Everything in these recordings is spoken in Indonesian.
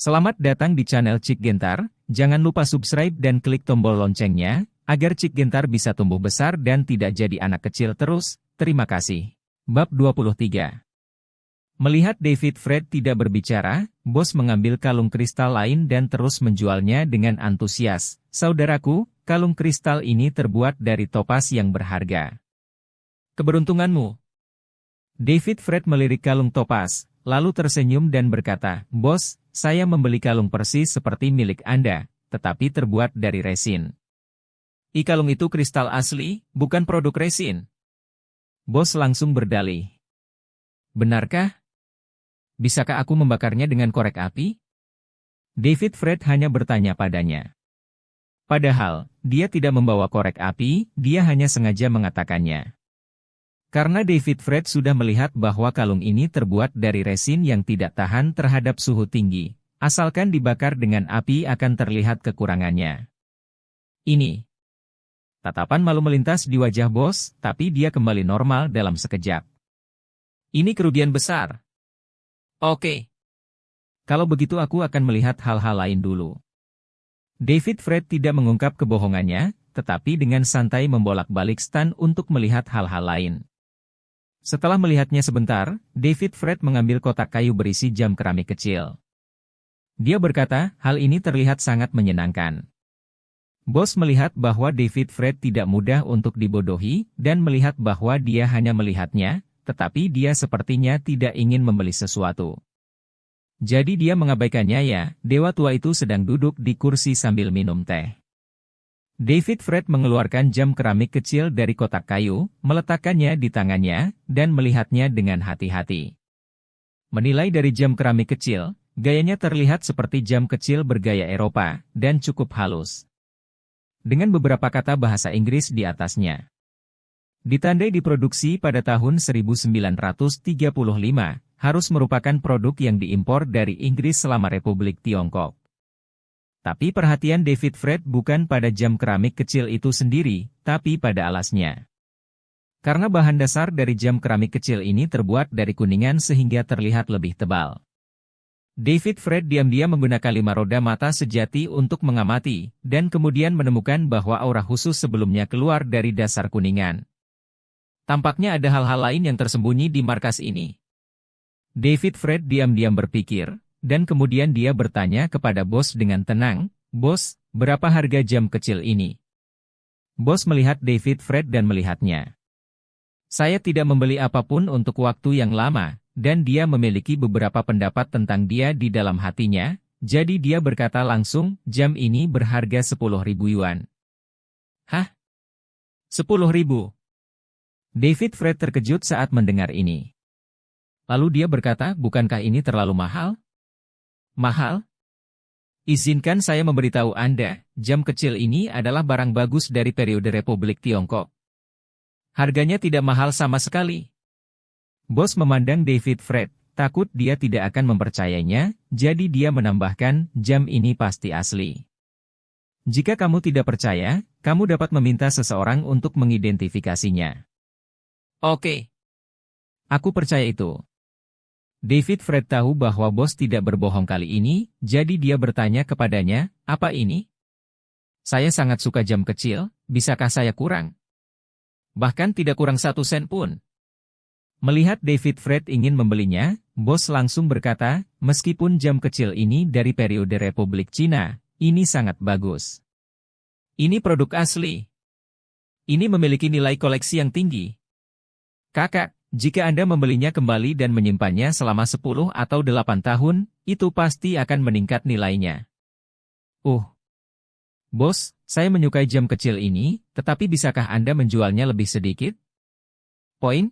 Selamat datang di channel Cik Gentar, jangan lupa subscribe dan klik tombol loncengnya, agar Cik Gentar bisa tumbuh besar dan tidak jadi anak kecil terus, terima kasih. Bab 23. Melihat David Fred tidak berbicara, bos mengambil kalung kristal lain dan terus menjualnya dengan antusias. Saudaraku, kalung kristal ini terbuat dari topas yang berharga. Keberuntunganmu. David Fred melirik kalung topas, lalu tersenyum dan berkata, "Bos, saya membeli kalung persis seperti milik Anda, tetapi terbuat dari resin." Kalung itu kristal asli, bukan produk resin." Bos langsung berdalih. "Benarkah? Bisakah aku membakarnya dengan korek api?" David Fred hanya bertanya padanya. Padahal, dia tidak membawa korek api, dia hanya sengaja mengatakannya. Karena David Fred sudah melihat bahwa kalung ini terbuat dari resin yang tidak tahan terhadap suhu tinggi. Asalkan dibakar dengan api akan terlihat kekurangannya. Ini. Tatapan malu melintas di wajah bos, tapi dia kembali normal dalam sekejap. "Ini kerugian besar." "Oke. Kalau begitu aku akan melihat hal-hal lain dulu." David Fred tidak mengungkap kebohongannya, tetapi dengan santai membolak-balik stand untuk melihat hal-hal lain. Setelah melihatnya sebentar, David Fred mengambil kotak kayu berisi jam keramik kecil. Dia berkata, "Hal ini terlihat sangat menyenangkan." Bos melihat bahwa David Fred tidak mudah untuk dibodohi, dan melihat bahwa dia hanya melihatnya, tetapi dia sepertinya tidak ingin membeli sesuatu. Jadi dia mengabaikannya ya, dewa tua itu sedang duduk di kursi sambil minum teh. David Fred mengeluarkan jam keramik kecil dari kotak kayu, meletakkannya di tangannya, dan melihatnya dengan hati-hati. Menilai dari jam keramik kecil, gayanya terlihat seperti jam kecil bergaya Eropa, dan cukup halus. Dengan beberapa kata bahasa Inggris di atasnya. Ditandai diproduksi pada tahun 1935, harus merupakan produk yang diimpor dari Inggris selama Republik Tiongkok. Tapi perhatian David Fred bukan pada jam keramik kecil itu sendiri, tapi pada alasnya. Karena bahan dasar dari jam keramik kecil ini terbuat dari kuningan sehingga terlihat lebih tebal. David Fred diam-diam menggunakan 5 roda mata sejati untuk mengamati, dan kemudian menemukan bahwa aura khusus sebelumnya keluar dari dasar kuningan. Tampaknya ada hal-hal lain yang tersembunyi di markas ini. David Fred diam-diam berpikir. Dan kemudian dia bertanya kepada bos dengan tenang, "Bos, berapa harga jam kecil ini?" Bos melihat David Fred dan melihatnya. "Saya tidak membeli apapun untuk waktu yang lama," dan dia memiliki beberapa pendapat tentang dia di dalam hatinya, jadi dia berkata langsung, "Jam ini berharga 10.000 yuan." "Hah? 10.000?" David Fred terkejut saat mendengar ini. Lalu dia berkata, "Bukankah ini terlalu mahal?" "Mahal? Izinkan saya memberitahu Anda, jam kecil ini adalah barang bagus dari periode Republik Tiongkok. Harganya tidak mahal sama sekali." Bos memandang David Fred, takut dia tidak akan mempercayainya, jadi dia menambahkan, "Jam ini pasti asli. Jika kamu tidak percaya, kamu dapat meminta seseorang untuk mengidentifikasinya." "Oke. Aku percaya itu." David Fred tahu bahwa bos tidak berbohong kali ini, jadi dia bertanya kepadanya, "Apa ini?" "Saya sangat suka jam kecil, bisakah saya kurang?" "Bahkan tidak kurang 1 sen pun." Melihat David Fred ingin membelinya, bos langsung berkata, "Meskipun jam kecil ini dari periode Republik Cina, ini sangat bagus. Ini produk asli. Ini memiliki nilai koleksi yang tinggi. Kakak, jika Anda membelinya kembali dan menyimpannya selama 10 atau 8 tahun, itu pasti akan meningkat nilainya." Bos, saya menyukai jam kecil ini, tetapi bisakah Anda menjualnya lebih sedikit?" "Poin?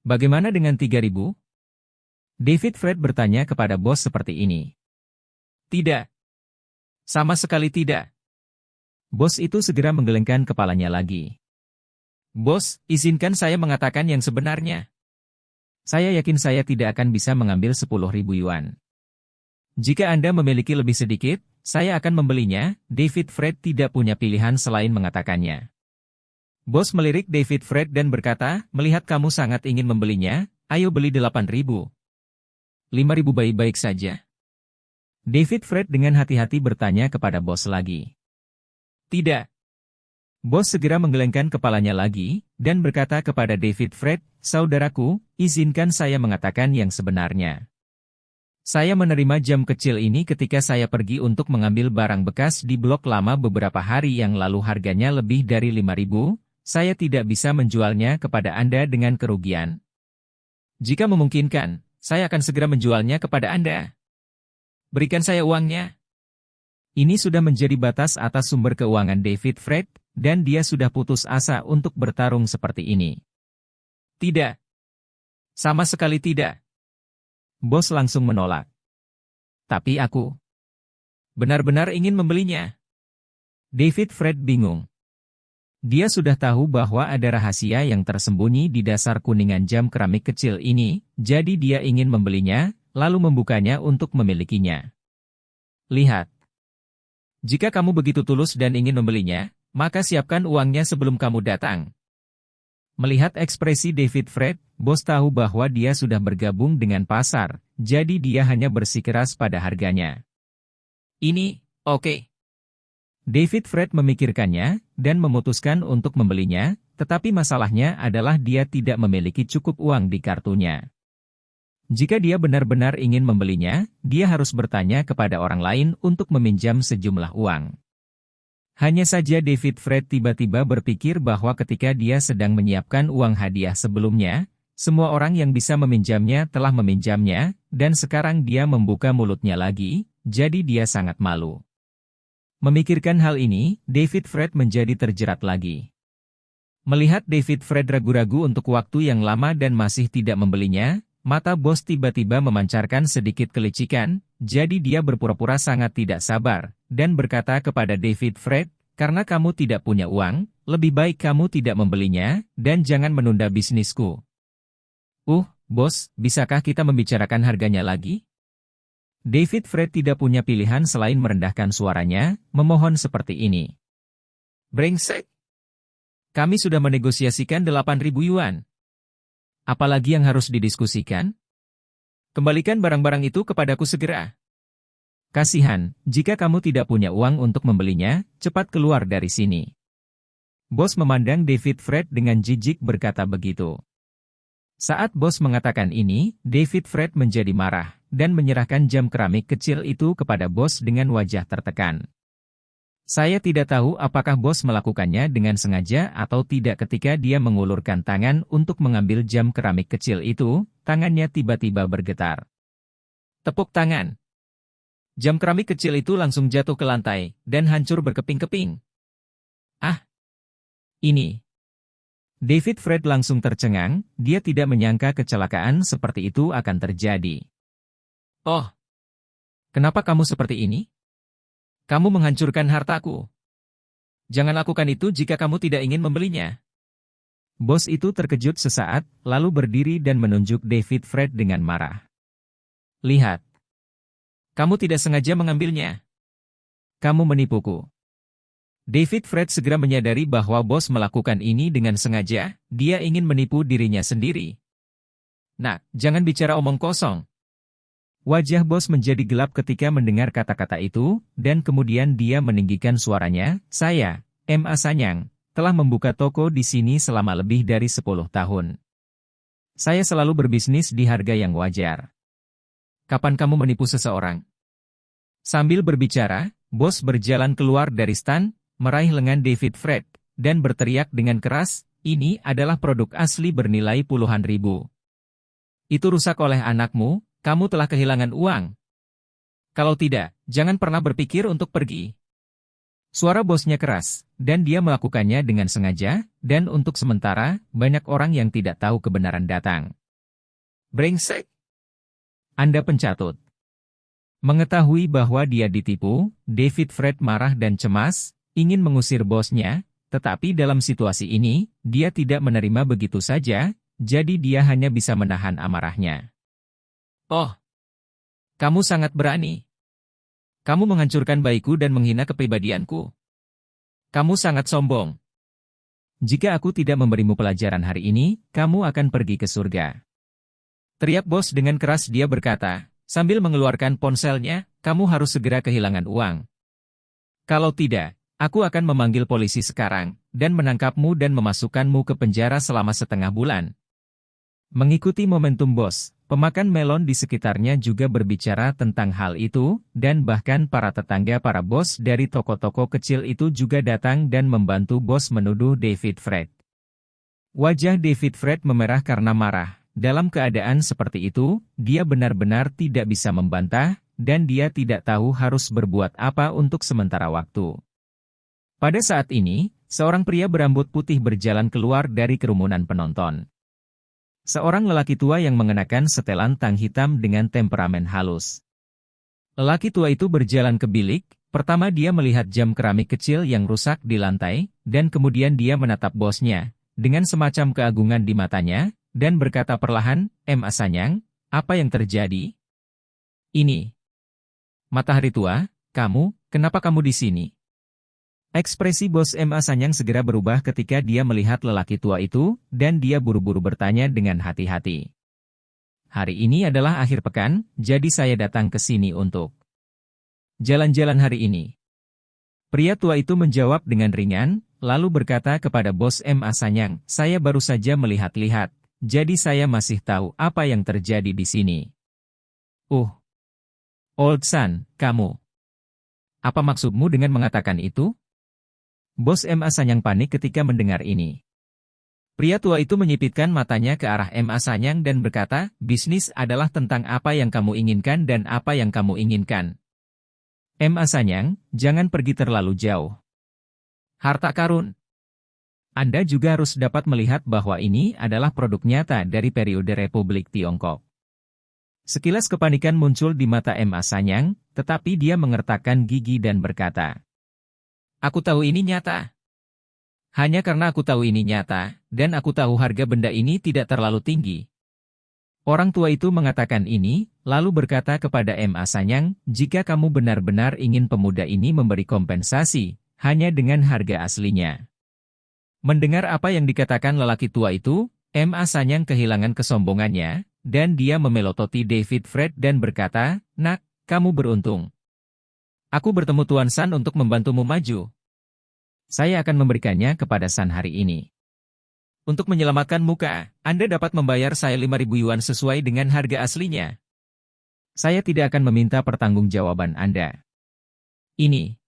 Bagaimana dengan 3.000? David Fred bertanya kepada bos seperti ini. "Tidak. Sama sekali tidak." Bos itu segera menggelengkan kepalanya lagi. "Bos, izinkan saya mengatakan yang sebenarnya. Saya yakin saya tidak akan bisa mengambil 10.000 yuan. Jika Anda memiliki lebih sedikit, saya akan membelinya." David Fred tidak punya pilihan selain mengatakannya. Bos melirik David Fred dan berkata, "Melihat kamu sangat ingin membelinya, ayo beli 8.000. 5.000 baik-baik saja." David Fred dengan hati-hati bertanya kepada bos lagi. Tidak. Bos segera menggelengkan kepalanya lagi, dan berkata kepada David Fred, "Saudaraku, izinkan saya mengatakan yang sebenarnya. Saya menerima jam kecil ini ketika saya pergi untuk mengambil barang bekas di blok lama beberapa hari yang lalu harganya lebih dari 5.000, saya tidak bisa menjualnya kepada Anda dengan kerugian. Jika memungkinkan, saya akan segera menjualnya kepada Anda. Berikan saya uangnya." Ini sudah menjadi batas atas sumber keuangan David Fred, dan dia sudah putus asa untuk bertarung seperti ini. "Tidak. Sama sekali tidak." Bos langsung menolak. "Tapi aku benar-benar ingin membelinya." David Fred bingung. Dia sudah tahu bahwa ada rahasia yang tersembunyi di dasar kuningan jam keramik kecil ini, jadi dia ingin membelinya, lalu membukanya untuk memilikinya. "Lihat. Jika kamu begitu tulus dan ingin membelinya, maka siapkan uangnya sebelum kamu datang." Melihat ekspresi David Fred, bos tahu bahwa dia sudah bergabung dengan pasar, jadi dia hanya bersikeras pada harganya. "Ini, oke." David Fred memikirkannya, dan memutuskan untuk membelinya, tetapi masalahnya adalah dia tidak memiliki cukup uang di kartunya. Jika dia benar-benar ingin membelinya, dia harus bertanya kepada orang lain untuk meminjam sejumlah uang. Hanya saja David Fred tiba-tiba berpikir bahwa ketika dia sedang menyiapkan uang hadiah sebelumnya, semua orang yang bisa meminjamnya telah meminjamnya, dan sekarang dia membuka mulutnya lagi, jadi dia sangat malu. Memikirkan hal ini, David Fred menjadi terjerat lagi. Melihat David Fred ragu-ragu untuk waktu yang lama dan masih tidak membelinya, mata bos tiba-tiba memancarkan sedikit kelicikan, jadi dia berpura-pura sangat tidak sabar, dan berkata kepada David Fred, "Karena kamu tidak punya uang, lebih baik kamu tidak membelinya, dan jangan menunda bisnisku." Bos, bisakah kita membicarakan harganya lagi?" David Fred tidak punya pilihan selain merendahkan suaranya, memohon seperti ini. "Brengsek. Kami sudah menegosiasikan 8.000 yuan. Apalagi yang harus didiskusikan? Kembalikan barang-barang itu kepadaku segera. Kasihan, jika kamu tidak punya uang untuk membelinya, cepat keluar dari sini." Bos memandang David Fred dengan jijik berkata begitu. Saat bos mengatakan ini, David Fred menjadi marah, dan menyerahkan jam keramik kecil itu kepada bos dengan wajah tertekan. Saya tidak tahu apakah bos melakukannya dengan sengaja atau tidak. Ketika dia mengulurkan tangan untuk mengambil jam keramik kecil itu, tangannya tiba-tiba bergetar. Tepuk tangan. Jam keramik kecil itu langsung jatuh ke lantai, dan hancur berkeping-keping. Ini. David Fred langsung tercengang, dia tidak menyangka kecelakaan seperti itu akan terjadi. "Oh, kenapa kamu seperti ini? Kamu menghancurkan hartaku. Jangan lakukan itu jika kamu tidak ingin membelinya." Bos itu terkejut sesaat, lalu berdiri dan menunjuk David Fred dengan marah. "Lihat. Kamu tidak sengaja mengambilnya. Kamu menipuku." David Fred segera menyadari bahwa bos melakukan ini dengan sengaja, dia ingin menipu dirinya sendiri. "Nah, jangan bicara omong kosong." Wajah bos menjadi gelap ketika mendengar kata-kata itu, dan kemudian dia meninggikan suaranya, "Saya, M.A. Sanyang, telah membuka toko di sini selama lebih dari 10 tahun. Saya selalu berbisnis di harga yang wajar. Kapan kamu menipu seseorang?" Sambil berbicara, bos berjalan keluar dari stan, meraih lengan David Fred, dan berteriak dengan keras, "Ini adalah produk asli bernilai puluhan ribu. Itu rusak oleh anakmu, kamu telah kehilangan uang. Kalau tidak, jangan pernah berpikir untuk pergi." Suara bosnya keras, dan dia melakukannya dengan sengaja, dan untuk sementara, banyak orang yang tidak tahu kebenaran datang. "Brengsek. Anda pencatut." Mengetahui bahwa dia ditipu, David Fred marah dan cemas, ingin mengusir bosnya, tetapi dalam situasi ini, dia tidak menerima begitu saja, jadi dia hanya bisa menahan amarahnya. "Oh, kamu sangat berani. Kamu menghancurkan bayiku dan menghina kepribadianku. Kamu sangat sombong. Jika aku tidak memberimu pelajaran hari ini, kamu akan pergi ke surga." Teriak bos dengan keras. Dia berkata, Sambil mengeluarkan ponselnya, kamu harus segera kehilangan uang. Kalau tidak, aku akan memanggil polisi sekarang, dan menangkapmu dan memasukkanmu ke penjara selama setengah bulan. Mengikuti momentum bos, pemakan melon di sekitarnya juga berbicara tentang hal itu, dan bahkan para tetangga para bos dari toko-toko kecil itu juga datang dan membantu bos menuduh David Fred. Wajah David Fred memerah karena marah. Dalam keadaan seperti itu, dia benar-benar tidak bisa membantah, dan dia tidak tahu harus berbuat apa untuk sementara waktu. Pada saat ini, seorang pria berambut putih berjalan keluar dari kerumunan penonton. Seorang lelaki tua yang mengenakan setelan tang hitam dengan temperamen halus. Lelaki tua itu berjalan ke bilik, pertama dia melihat jam keramik kecil yang rusak di lantai, dan kemudian dia menatap bosnya, dengan semacam keagungan di matanya, dan berkata perlahan, "M.A. Sanyang, apa yang terjadi?" "Ini. Matahari tua, kenapa kamu di sini?" Ekspresi bos M.A. Sanyang segera berubah ketika dia melihat lelaki tua itu, dan dia buru-buru bertanya dengan hati-hati. "Hari ini adalah akhir pekan, jadi saya datang ke sini untuk jalan-jalan hari ini." Pria tua itu menjawab dengan ringan, lalu berkata kepada bos M.A. Sanyang, "Saya baru saja melihat-lihat. Jadi saya masih tahu apa yang terjadi di sini." Old San, kamu. Apa maksudmu dengan mengatakan itu?" Bos M.A. Sanyang panik ketika mendengar ini. Pria tua itu menyipitkan matanya ke arah M.A. Sanyang dan berkata, "Bisnis adalah tentang apa yang kamu inginkan dan apa yang kamu inginkan. M.A. Sanyang, jangan pergi terlalu jauh. Harta karun. Anda juga harus dapat melihat bahwa ini adalah produk nyata dari periode Republik Tiongkok." Sekilas kepanikan muncul di mata M.A. Sanyang, tetapi dia mengertakkan gigi dan berkata, "Aku tahu ini nyata. Hanya karena aku tahu ini nyata, dan aku tahu harga benda ini tidak terlalu tinggi." Orang tua itu mengatakan ini, lalu berkata kepada M.A. Sanyang, "Jika kamu benar-benar ingin pemuda ini memberi kompensasi, hanya dengan harga aslinya." Mendengar apa yang dikatakan lelaki tua itu, M.A. Sanyang kehilangan kesombongannya, dan dia memelototi David Fred dan berkata, "Nak, kamu beruntung. Aku bertemu Tuan San untuk membantumu maju. Saya akan memberikannya kepada San hari ini. Untuk menyelamatkan muka, Anda dapat membayar saya 5.000 yuan sesuai dengan harga aslinya. Saya tidak akan meminta pertanggungjawaban Anda. Ini."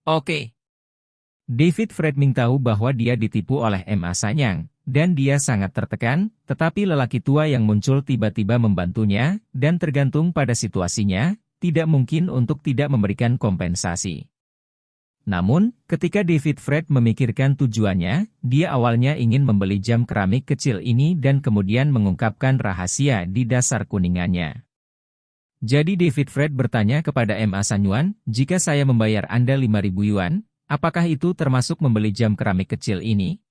Oke. David Fredming tahu bahwa dia ditipu oleh M.A. Sanyang, dan dia sangat tertekan, tetapi lelaki tua yang muncul tiba-tiba membantunya, dan tergantung pada situasinya, tidak mungkin untuk tidak memberikan kompensasi. Namun, ketika David Fred memikirkan tujuannya, dia awalnya ingin membeli jam keramik kecil ini dan kemudian mengungkapkan rahasia di dasar kuningannya. Jadi David Fred bertanya kepada M.A. Sanyuan, "Jika saya membayar Anda 5.000 yuan, apakah itu termasuk membeli jam keramik kecil ini?"